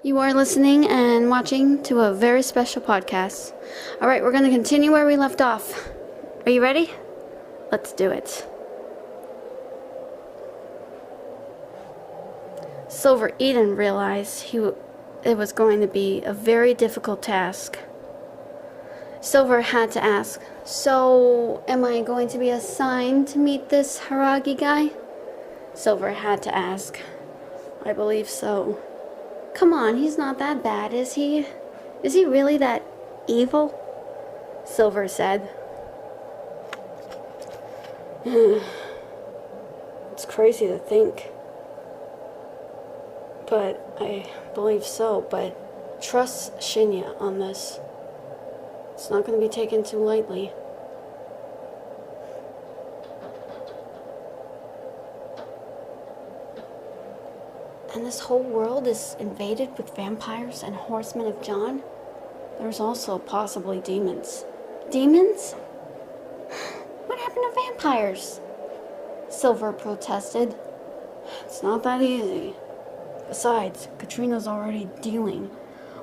You are listening and watching to a very special podcast. Alright, we're going to continue where we left off. Are you ready? Let's do it. Sylver Eden realized it was going to be a very difficult task. Sylver had to ask, so am I going to be assigned to meet this Haragi guy? Sylver had to ask. I believe so. Come on, he's not that bad, is he? Is he really that evil? Sylver said. It's crazy to think. But I believe so, but trust Shinya on this. It's not going to be taken too lightly. And this whole world is invaded with vampires and horsemen of John? There's also possibly demons. Demons? What happened to vampires? Sylver protested. It's not that easy. Besides, Katrina's already dealing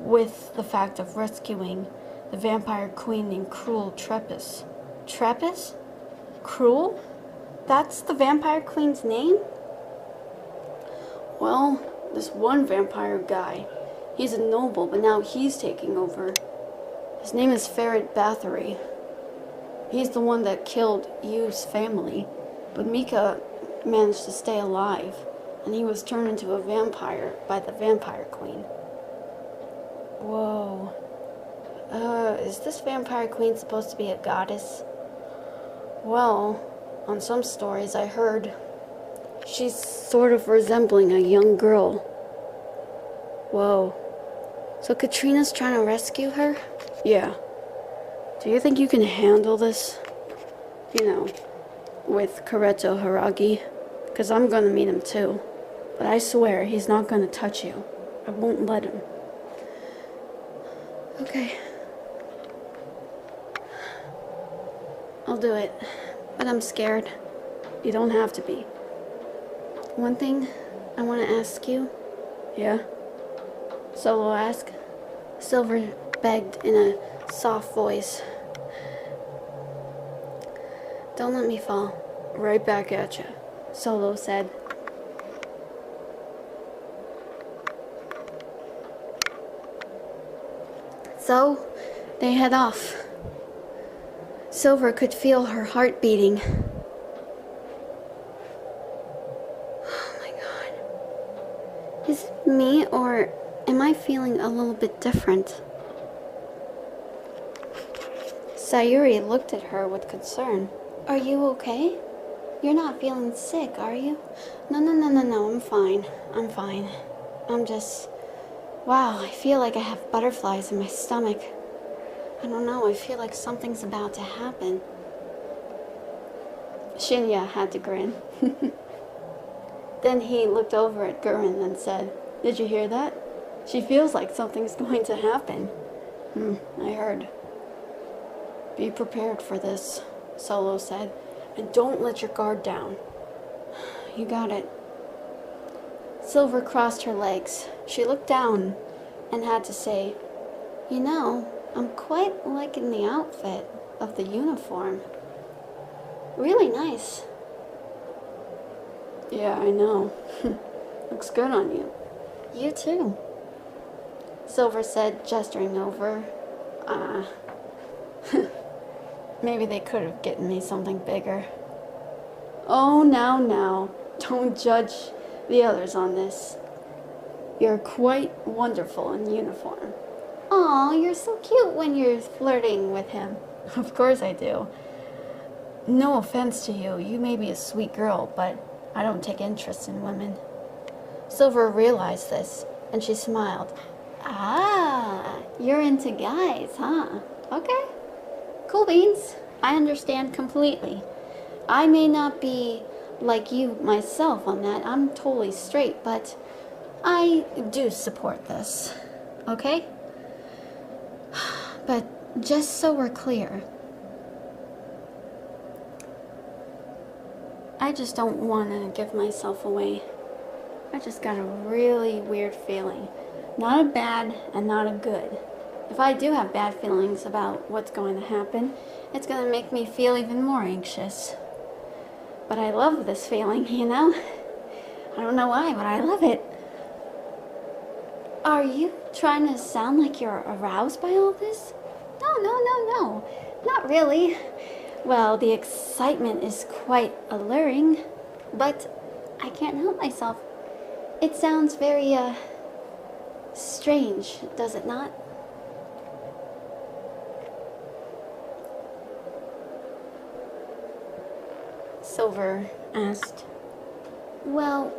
with the fact of rescuing the vampire queen named Cruel Trepis. Trepis? Cruel? That's the vampire queen's name? Well, this one vampire guy, he's a noble, but now he's taking over. His name is Ferret Bathory. He's the one that killed Yu's family, but Mika managed to stay alive, and he was turned into a vampire by the vampire queen. Whoa. Is this vampire queen supposed to be a goddess? Well, on some stories I heard she's sort of resembling a young girl. Whoa. So Katrina's trying to rescue her? Yeah. Do you think you can handle this? You know, with Kareto Haragi? Because I'm going to meet him too. But I swear he's not going to touch you. I won't let him. Okay. I'll do it. But I'm scared. You don't have to be. One thing I want to ask you. Yeah? Solo asked. Sylver begged in a soft voice. Don't let me fall. Right back at you, Solo said. So, they head off. Sylver could feel her heart beating. Is it me, or am I feeling a little bit different? Sayuri looked at her with concern. Are you okay? You're not feeling sick, are you? No, I'm fine. I'm just... Wow, I feel like I have butterflies in my stomach. I don't know, I feel like something's about to happen. Shinya had to grin. Then he looked over at Gurren and said, Did you hear that? She feels like something's going to happen. I heard. Be prepared for this, Solo said, and don't let your guard down. You got it. Sylver crossed her legs. She looked down and had to say, You know, I'm quite liking the outfit of the uniform. Really nice. Yeah, I know. Looks good on you. You too. Sylver said, gesturing over. Maybe they could have gotten me something bigger. Oh, now. Don't judge the others on this. You're quite wonderful in uniform. Aw, you're so cute when you're flirting with him. Of course I do. No offense to you. You may be a sweet girl, but I don't take interest in women. Sylver realized this, and she smiled. Ah, you're into guys, huh? Okay. Cool beans. I understand completely. I may not be like you myself on that. I'm totally straight, but I do support this. Okay? But just so we're clear, I just don't want to give myself away. I just got a really weird feeling Not a bad and not a good. If I do have bad feelings about what's going to happen, it's going to make me feel even more anxious. But I love this feeling, you know? I don't know why, but I love it. Are you trying to sound like you're aroused by all this? No. Not really. Well, the excitement is quite alluring, but I can't help myself. It sounds very, strange, does it not? Sylver asked. Well,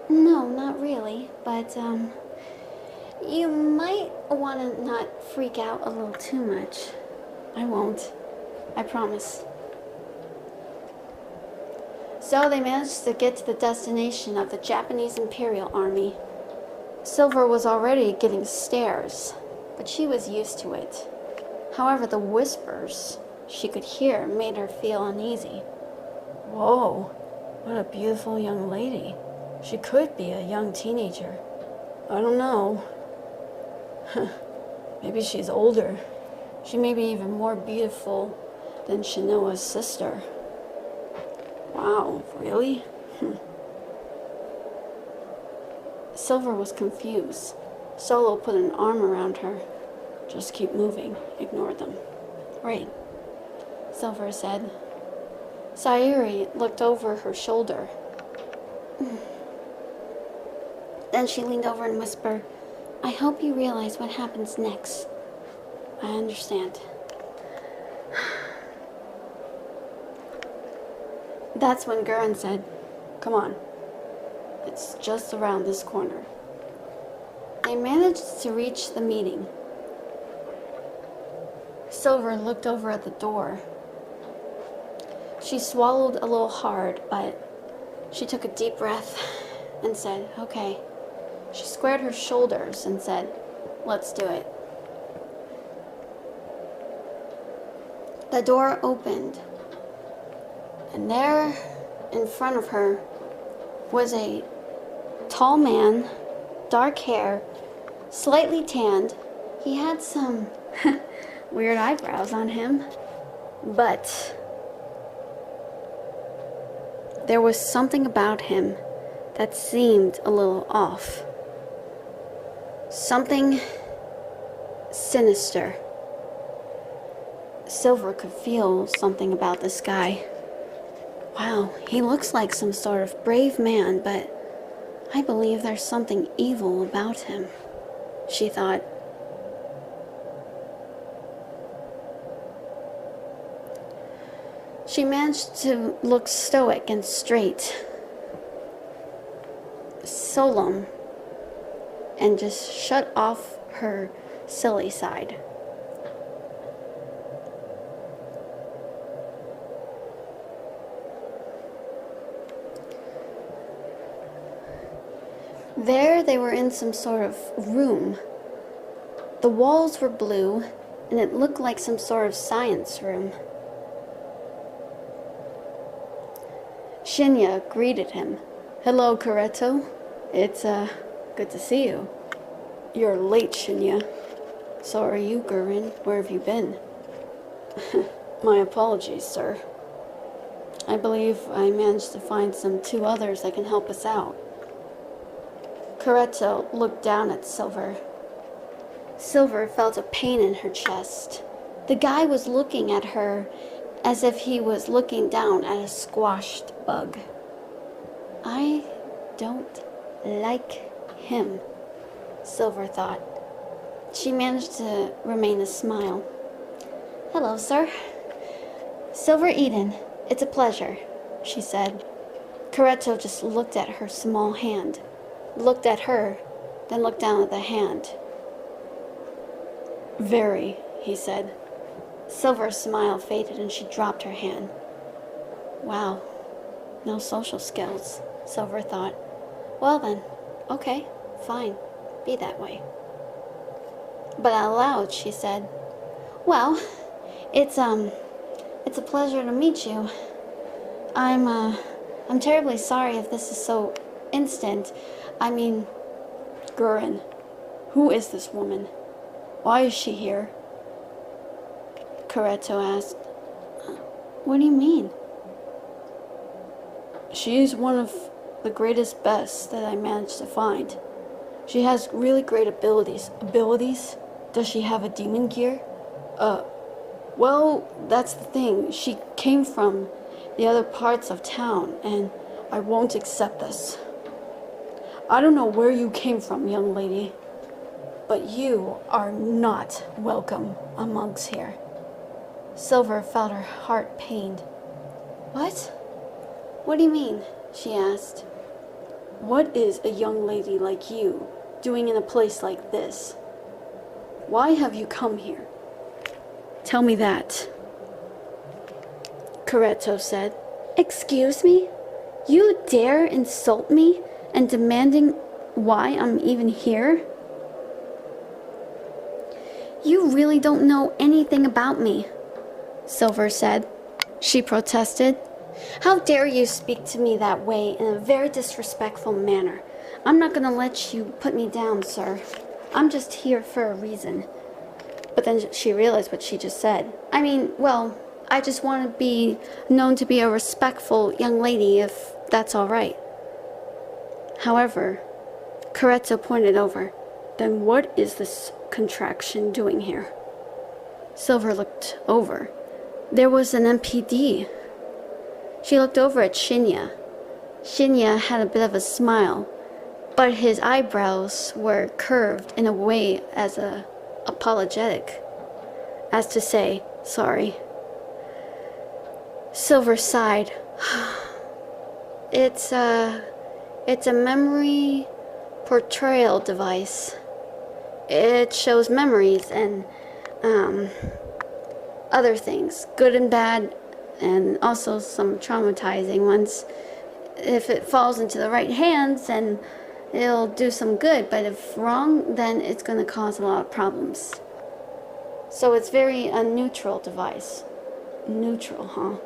no, not really, but, you might want to not freak out a little too much. I won't. I promise. So they managed to get to the destination of the Japanese Imperial Army. Sylver was already getting stares, but she was used to it. However, the whispers she could hear made her feel uneasy. Whoa, what a beautiful young lady. She could be a young teenager. I don't know. Maybe she's older. She may be even more beautiful than Shinoa's sister. Wow, really? Sylver was confused. Solo put an arm around her. Just keep moving. Ignore them. Right, Sylver said. Sayuri looked over her shoulder. Then she leaned over and whispered, I hope you realize what happens next. I understand. That's when Gurren said, come on. It's just around this corner. They managed to reach the meeting. Sylver looked over at the door. She swallowed a little hard, but she took a deep breath and said, okay. She squared her shoulders and said, let's do it. The door opened, and there in front of her was a tall man, dark hair, slightly tanned. He had some weird eyebrows on him, but there was something about him that seemed a little off. Something sinister. Sylver could feel something about this guy. Wow, he looks like some sort of brave man, but I believe there's something evil about him, she thought. She managed to look stoic and straight, solemn, and just shut off her silly side. There they were in some sort of room. The walls were blue, and it looked like some sort of science room. Shinya greeted him. Hello, Kareto. It's, good to see you. You're late, Shinya. So are you, Gurren. Where have you been? My apologies, sir. I believe I managed to find some 2 others that can help us out. Kareto looked down at Sylver. Sylver felt a pain in her chest. The guy was looking at her as if he was looking down at a squashed bug. I don't like him, Sylver thought. She managed to remain a smile. Hello, sir. Sylver Eden, it's a pleasure, she said. Kareto just looked at her small hand, looked at her, then looked down at the hand. Very, he said. Sylver's smile faded and she dropped her hand. Wow, no social skills, Sylver thought. Well then, okay, fine, be that way. But out loud, she said, well, it's a pleasure to meet you. I'm terribly sorry if this is so instant. I mean, Gurren, Who is this woman? Why is she here? Coretto asked. What do you mean? She is one of the greatest bests that I managed to find. She has really great abilities. Abilities? Does she have a demon gear? Well, that's the thing. She came from the other parts of town, and I won't accept this. I don't know where you came from, young lady, but you are not welcome amongst here. Sylver felt her heart pained. What? What do you mean? She asked. What is a young lady like you doing in a place like this? Why have you come here? Tell me that. Coretto said. Excuse me? You dare insult me and demanding why I'm even here? You really don't know anything about me, Sylver said. She protested. How dare you speak to me that way in a very disrespectful manner? I'm not gonna let you put me down, sir. I'm just here for a reason. But then she realized what she just said. I mean, well, I just want to be known to be a respectful young lady, if that's all right. However, Coretto pointed over. Then what is this contraction doing here? Sylver looked over. There was an MPD. She looked over at Shinya. Shinya had a bit of a smile, but his eyebrows were curved in a way as apologetic, as to say, sorry. Sylver sighed. It's a memory portrayal device. It shows memories and other things, good and bad, and also some traumatizing ones. If it falls into the right hands, then it'll do some good, but if wrong, then it's going to cause a lot of problems. So it's a neutral device. Neutral, huh?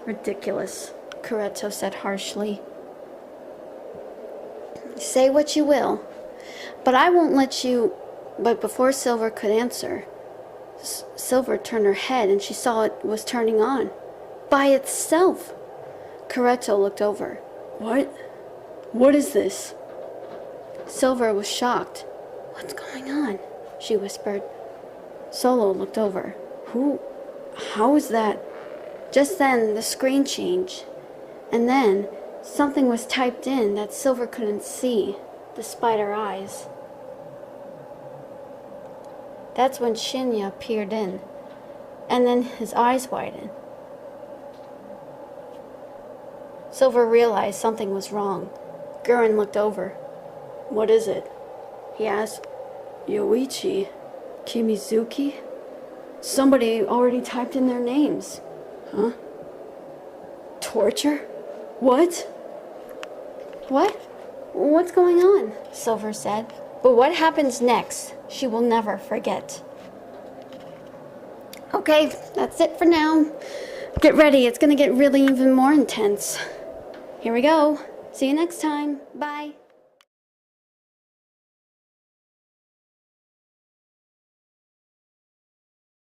Ridiculous, Coretto said harshly. Say what you will, but I won't let you... But before Sylver could answer, Sylver turned her head and she saw it was turning on. By itself! Coretto looked over. What? What is this? Sylver was shocked. What's going on? She whispered. Solo looked over. How is that? Just then, the screen changed. And then, something was typed in that Sylver couldn't see, despite her eyes. That's when Shinya peered in, and then his eyes widened. Sylver realized something was wrong. Gurren looked over. What is it? He asked. Yoichi? Kimizuki? Somebody already typed in their names. Huh? Torture? What? What? What's going on? Sylver said. But what happens next, she will never forget. Okay, that's it for now. Get ready, it's gonna get really even more intense. Here we go. See you next time. Bye.